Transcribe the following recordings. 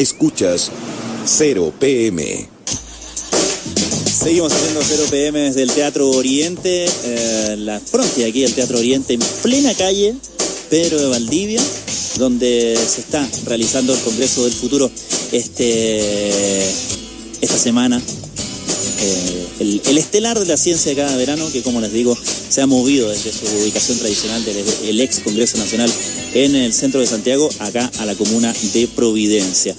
Escuchas 0 PM. Seguimos haciendo 0 PM desde el Teatro Oriente, la frontera aquí del Teatro Oriente, en plena calle Pedro de Valdivia, donde se está realizando el Congreso del Futuro esta semana. El estelar de la ciencia de cada verano, que como les digo, se ha movido desde su ubicación tradicional del ex Congreso Nacional en el centro de Santiago, acá a la comuna de Providencia.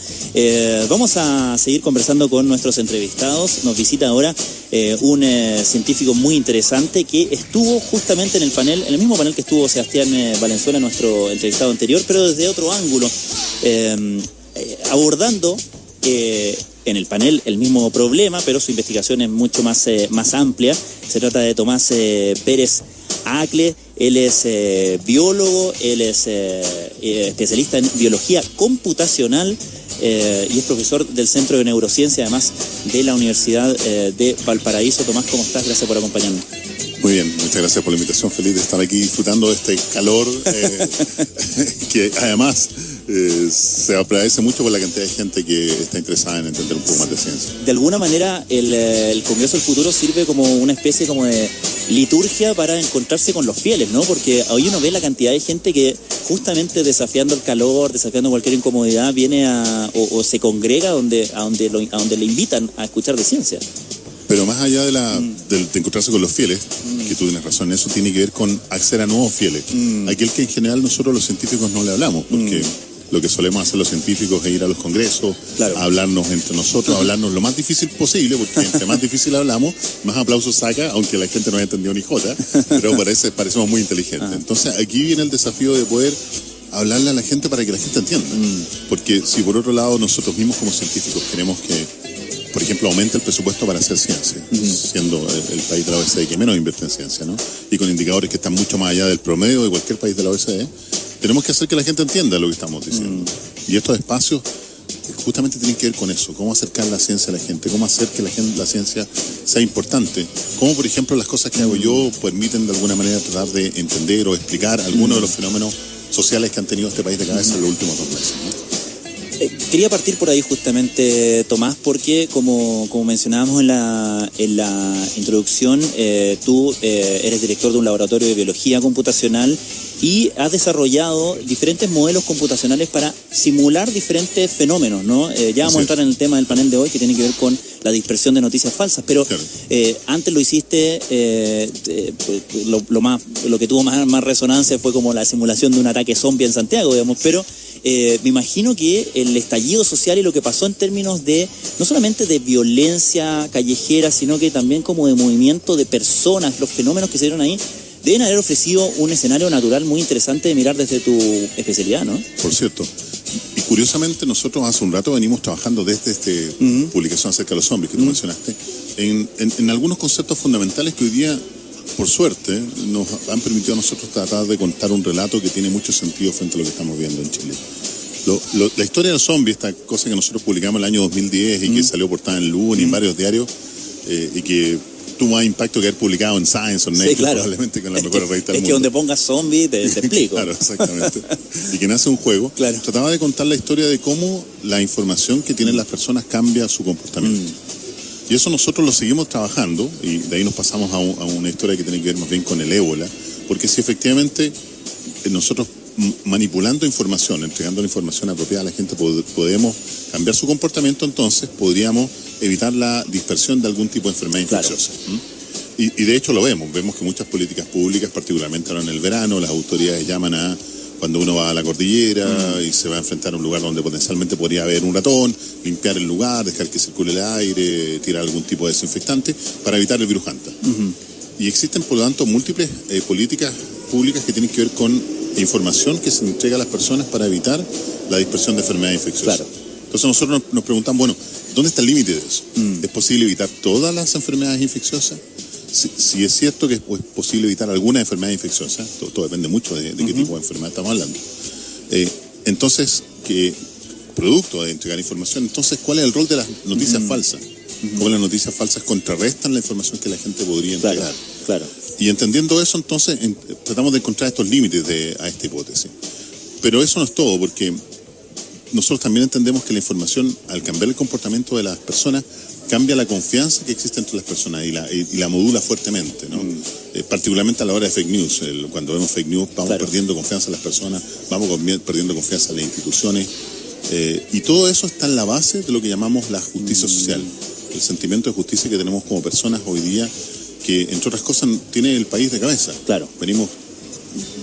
Vamos a seguir conversando con nuestros entrevistados. Nos visita ahora un científico muy interesante que estuvo justamente en el mismo panel que estuvo Sebastián Valenzuela, nuestro entrevistado anterior, pero desde otro ángulo, abordando en el panel el mismo problema, pero su investigación es mucho más amplia. Se trata de Tomás Pérez Acle. Él es biólogo, él es especialista en biología computacional y es profesor del Centro de Neurociencia, además de la Universidad de Valparaíso. Tomás, ¿cómo estás? Gracias por acompañarnos. Muy bien, muchas gracias por la invitación. Feliz de estar aquí disfrutando de este calor que además se agradece mucho por la cantidad de gente que está interesada en entender un poco más de ciencia. De alguna manera el Congreso del Futuro sirve como una especie como de liturgia para encontrarse con los fieles, ¿no? Porque hoy uno ve la cantidad de gente que justamente desafiando el calor, desafiando cualquier incomodidad, viene o se congrega a donde le invitan a escuchar de ciencia. Pero más allá de encontrarse con los fieles, que tú tienes razón, eso tiene que ver con acceder a nuevos fieles. Aquel que en general nosotros los científicos no le hablamos, porque lo que solemos hacer los científicos es ir a los congresos, claro, a hablarnos entre nosotros, hablarnos lo más difícil posible, porque entre más difícil hablamos, más aplausos saca, aunque la gente no haya entendido ni jota, pero parecemos muy inteligentes. Entonces aquí viene el desafío de poder hablarle a la gente para que la gente entienda. Porque si por otro lado nosotros mismos como científicos queremos que, por ejemplo, aumenta el presupuesto para hacer ciencia, siendo el país de la OECD que menos invierte en ciencia, ¿no? Y con indicadores que están mucho más allá del promedio de cualquier país de la OECD, tenemos que hacer que la gente entienda lo que estamos diciendo. Y estos espacios justamente tienen que ver con eso, cómo acercar la ciencia a la gente, cómo hacer que la ciencia sea importante, cómo por ejemplo las cosas que hago yo permiten de alguna manera tratar de entender o explicar algunos de los fenómenos sociales que han tenido este país de cabeza en los últimos 2 meses, ¿no? Quería partir por ahí justamente, Tomás, porque como mencionábamos en la introducción, tú eres director de un laboratorio de biología computacional y has desarrollado diferentes modelos computacionales para simular diferentes fenómenos, ¿no? Ya vamos a entrar en el tema del panel de hoy, que tiene que ver con la dispersión de noticias falsas, pero claro, antes lo hiciste, lo que tuvo más resonancia fue como la simulación de un ataque zombie en Santiago, digamos, pero me imagino que el estallido social y lo que pasó en términos de, no solamente de violencia callejera, sino que también como de movimiento de personas, los fenómenos que se dieron ahí, deben haber ofrecido un escenario natural muy interesante de mirar desde tu especialidad, ¿no? Por cierto. Y curiosamente nosotros hace un rato venimos trabajando desde esta publicación acerca de los zombies que tú mencionaste, en algunos conceptos fundamentales que hoy día, por suerte, nos han permitido a nosotros tratar de contar un relato que tiene mucho sentido frente a lo que estamos viendo en Chile. La historia del zombie, esta cosa que nosotros publicamos en el año 2010 y que salió portada en Luna y en varios diarios, y que tuvo más impacto que haber publicado en Science o Nature, sí, claro, probablemente con la mejor revista del mundo. Es que donde pongas zombie te explico. Claro, exactamente. Y que nace un juego. Claro. Trataba de contar la historia de cómo la información que tienen las personas cambia su comportamiento. Y eso nosotros lo seguimos trabajando, y de ahí nos pasamos a una historia que tiene que ver más bien con el ébola, porque si efectivamente nosotros manipulando información, entregando la información apropiada a la gente, podemos cambiar su comportamiento, entonces podríamos evitar la dispersión de algún tipo de enfermedad infecciosa. Claro. Y de hecho lo vemos que muchas políticas públicas, particularmente ahora en el verano, las autoridades llaman a cuando uno va a la cordillera y se va a enfrentar a un lugar donde potencialmente podría haber un ratón, limpiar el lugar, dejar que circule el aire, tirar algún tipo de desinfectante para evitar el virus Hanta. Y existen, por lo tanto, múltiples políticas públicas que tienen que ver con información que se entrega a las personas para evitar la dispersión de enfermedades infecciosas. Claro. Entonces nosotros nos preguntamos, bueno, ¿dónde está el límite de eso? ¿Es posible evitar todas las enfermedades infecciosas? Si es cierto que es posible evitar alguna enfermedad infecciosa, todo depende mucho de qué tipo de enfermedad estamos hablando. Entonces, producto de entregar información, entonces, ¿cuál es el rol de las noticias falsas? ¿Cómo las noticias falsas contrarrestan la información que la gente podría entregar? Claro. Y entendiendo eso, entonces, tratamos de encontrar estos límites a esta hipótesis. Pero eso no es todo, porque nosotros también entendemos que la información, al cambiar el comportamiento de las personas, cambia la confianza que existe entre las personas y la modula fuertemente, ¿no? Particularmente a la hora de fake news. Cuando vemos fake news vamos perdiendo confianza en las personas, vamos perdiendo confianza en las instituciones, y todo eso está en la base de lo que llamamos la justicia social, el sentimiento de justicia que tenemos como personas hoy día, que entre otras cosas tiene el país de cabeza. Claro. Venimos,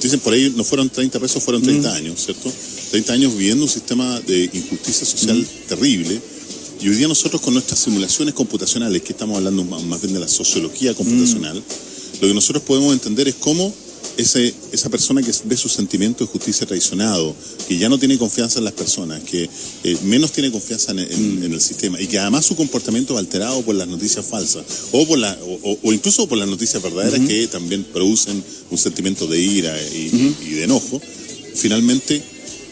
dicen por ahí, no fueron 30 pesos, fueron 30 años, ¿cierto? 30 años viviendo un sistema de injusticia social terrible. Y hoy día nosotros, con nuestras simulaciones computacionales, que estamos hablando más bien de la sociología computacional, lo que nosotros podemos entender es cómo esa persona que ve su sentimiento de justicia traicionado, que ya no tiene confianza en las personas, que menos tiene confianza en el sistema, y que además su comportamiento es alterado por las noticias falsas, o incluso por las noticias verdaderas, que también producen un sentimiento de ira y de enojo, finalmente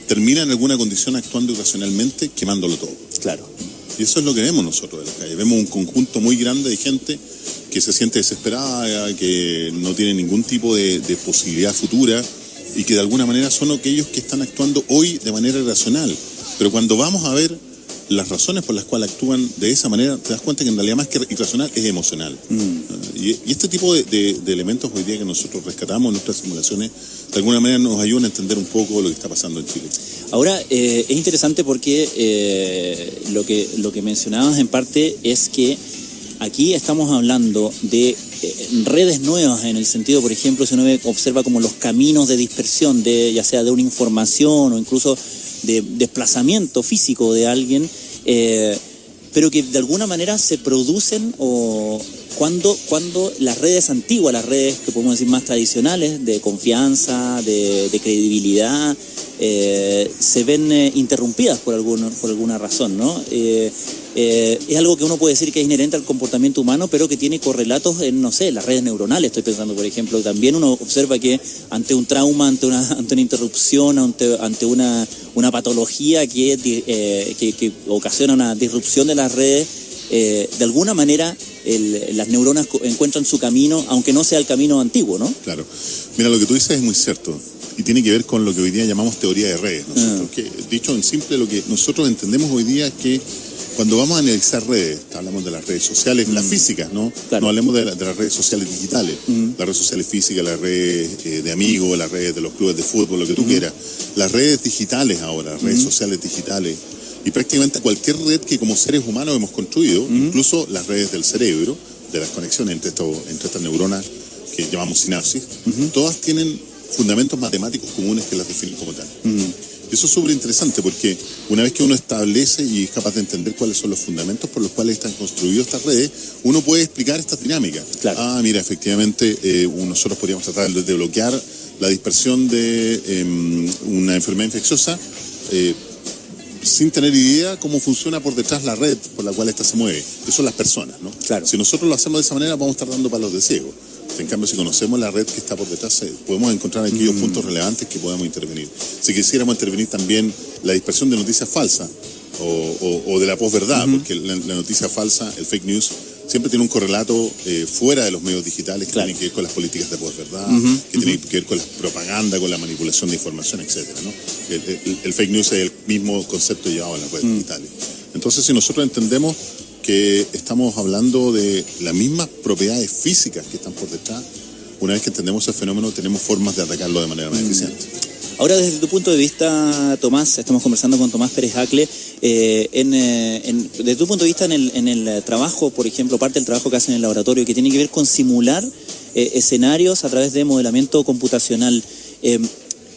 termina en alguna condición actuando irracionalmente, quemándolo todo. Claro. Y eso es lo que vemos nosotros en la calle. Vemos un conjunto muy grande de gente que se siente desesperada, que no tiene ningún tipo de posibilidad futura, y que de alguna manera son aquellos que están actuando hoy de manera irracional. Pero cuando vamos a ver las razones por las cuales actúan de esa manera, te das cuenta que en realidad más que irracional es emocional. Y este tipo de elementos hoy día que nosotros rescatamos en nuestras simulaciones, de alguna manera nos ayudan a entender un poco lo que está pasando en Chile. Ahora, es interesante porque lo que mencionabas en parte es que aquí estamos hablando de redes nuevas, en el sentido, por ejemplo, si uno observa como los caminos de dispersión, ya sea de una información o incluso de desplazamiento físico de alguien, pero que de alguna manera se producen cuando las redes antiguas, las redes que podemos decir más tradicionales, de confianza, de credibilidad, se ven interrumpidas por alguna razón, ¿no? Es algo que uno puede decir que es inherente al comportamiento humano, pero que tiene correlatos en, no sé, las redes neuronales. Estoy pensando, por ejemplo, también uno observa que ante un trauma, ante una interrupción, ante una patología que ocasiona una disrupción de las redes, de alguna manera las neuronas encuentran su camino, aunque no sea el camino antiguo, ¿no? Claro. Mira, lo que tú dices es muy cierto, y tiene que ver con lo que hoy día llamamos teoría de redes. Que, dicho en simple, lo que nosotros entendemos hoy día es que cuando vamos a analizar redes, hablamos de las redes sociales, las físicas, ¿no? Claro. No hablemos de las redes sociales digitales, las redes sociales físicas, las redes de amigos, las redes de los clubes de fútbol, lo que tú quieras. Las redes digitales ahora, las redes sociales digitales, y prácticamente cualquier red que como seres humanos hemos construido, incluso las redes del cerebro, de las conexiones entre estas neuronas que llamamos sinapsis, todas tienen fundamentos matemáticos comunes que las definen como tal. Eso es súper interesante, porque una vez que uno establece y es capaz de entender cuáles son los fundamentos por los cuales están construidas estas redes, uno puede explicar estas dinámicas. Claro. Mira, efectivamente, nosotros podríamos tratar de bloquear la dispersión de una enfermedad infecciosa sin tener idea cómo funciona por detrás la red por la cual ésta se mueve, que son las personas, ¿no? Claro. Si nosotros lo hacemos de esa manera, vamos a estar dando palos de ciego. En cambio, si conocemos la red que está por detrás, podemos encontrar aquellos puntos relevantes que podemos intervenir. Si quisiéramos intervenir también la dispersión de noticias falsas o de la posverdad, porque la noticia falsa, el fake news, siempre tiene un correlato fuera de los medios digitales que tienen que ver con las políticas de posverdad, que tienen que ver con la propaganda, con la manipulación de información, etcétera, ¿no? El fake news es el mismo concepto llevado a las redes digitales. Entonces, si nosotros entendemos que estamos hablando de las mismas propiedades físicas que están por detrás, una vez que entendemos el fenómeno, tenemos formas de atacarlo de manera más eficiente. Ahora, desde tu punto de vista, Tomás, estamos conversando con Tomás Pérez Hacle, desde tu punto de vista en el trabajo, por ejemplo, parte del trabajo que hacen en el laboratorio, que tiene que ver con simular escenarios a través de modelamiento computacional,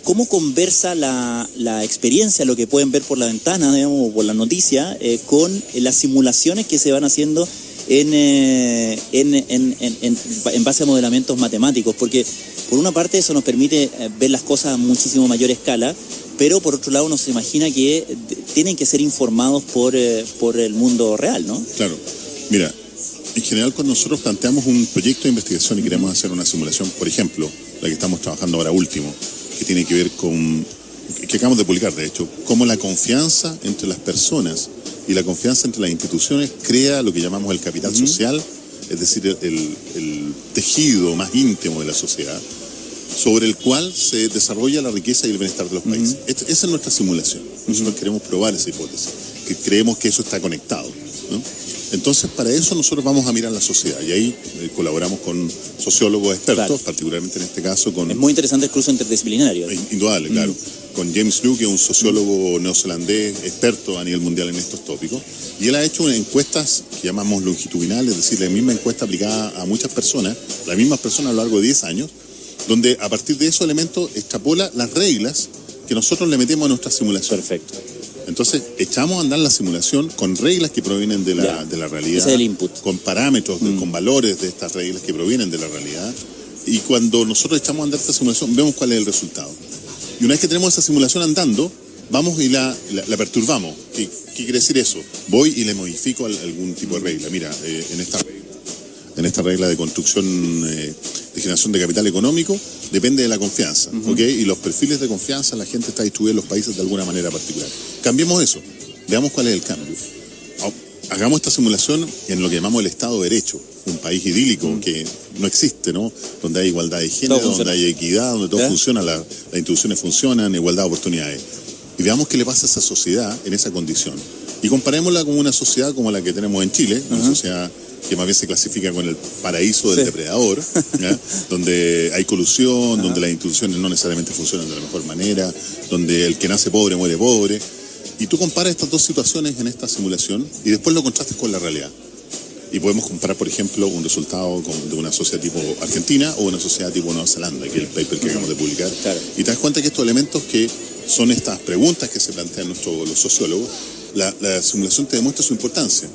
¿cómo conversa la experiencia, lo que pueden ver por la ventana, digamos, o por la noticia, con las simulaciones que se van haciendo en base a modelamientos matemáticos? Porque por una parte eso nos permite ver las cosas a muchísimo mayor escala, pero por otro lado uno se imagina que tienen que ser informados por el mundo real, ¿no? Claro. Mira, en general cuando nosotros planteamos un proyecto de investigación y queremos hacer una simulación, por ejemplo, la que estamos trabajando ahora último, que tiene que ver con, que acabamos de publicar de hecho, cómo la confianza entre las personas y la confianza entre las instituciones crea lo que llamamos el capital social, es decir, el tejido más íntimo de la sociedad, sobre el cual se desarrolla la riqueza y el bienestar de los países. Esa es nuestra simulación. Nosotros queremos probar esa hipótesis, que creemos que eso está conectado, ¿no? Entonces, para eso nosotros vamos a mirar la sociedad y ahí colaboramos con sociólogos expertos, claro, particularmente en este caso con... Es muy interesante el cruce interdisciplinario. Indudable, claro. Con James Liu, que es un sociólogo neozelandés experto a nivel mundial en estos tópicos, y él ha hecho encuestas que llamamos longitudinales, es decir, la misma encuesta aplicada a muchas personas, las mismas personas a lo largo de 10 años, donde a partir de esos elementos extrapola las reglas que nosotros le metemos a nuestra simulación. Perfecto. Entonces, echamos a andar la simulación con reglas que provienen de la realidad. Ese es el input. Con parámetros, con valores de estas reglas que provienen de la realidad. Y cuando nosotros echamos a andar esta simulación, vemos cuál es el resultado. Y una vez que tenemos esa simulación andando, vamos y la perturbamos. ¿Qué quiere decir eso? Voy y le modifico algún tipo de regla. Mira, en esta regla de construcción, de generación de capital económico, depende de la confianza, ¿ok? Y los perfiles de confianza, la gente está distribuida en los países de alguna manera particular. Cambiemos eso, veamos cuál es el cambio. Hagamos esta simulación en lo que llamamos el Estado de Derecho, un país idílico que no existe, ¿no? Donde hay igualdad de género, donde hay equidad, donde todo funciona, las instituciones funcionan, igualdad de oportunidades. Y veamos qué le pasa a esa sociedad en esa condición. Y comparémosla con una sociedad como la que tenemos en Chile, una sociedad que más bien se clasifica con el paraíso del depredador, ¿ya? Donde hay colusión, donde las instituciones no necesariamente funcionan de la mejor manera, donde el que nace pobre muere pobre. Y tú comparas estas dos situaciones en esta simulación y después lo contrastes con la realidad. Y podemos comparar, por ejemplo, un resultado de una sociedad tipo Argentina o una sociedad tipo Nueva Zelanda, que es el paper que acabamos de publicar. Claro. Y te das cuenta que estos elementos que son estas preguntas que se plantean los sociólogos, la simulación te demuestra su importancia.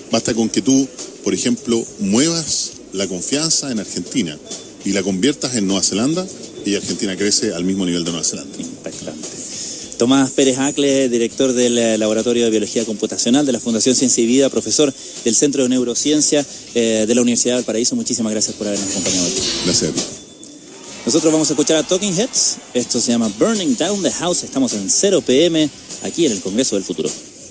Basta con que tú, por ejemplo, muevas la confianza en Argentina y la conviertas en Nueva Zelanda y Argentina crece al mismo nivel de Nueva Zelanda. Impactante. Tomás Pérez Acle, director del Laboratorio de Biología Computacional de la Fundación Ciencia y Vida, profesor del Centro de Neurociencia de la Universidad de Valparaíso. Muchísimas gracias por habernos acompañado aquí. Gracias a ti. Nosotros vamos a escuchar a Talking Heads. Esto se llama Burning Down the House. Estamos en 0 PM aquí en el Congreso del Futuro.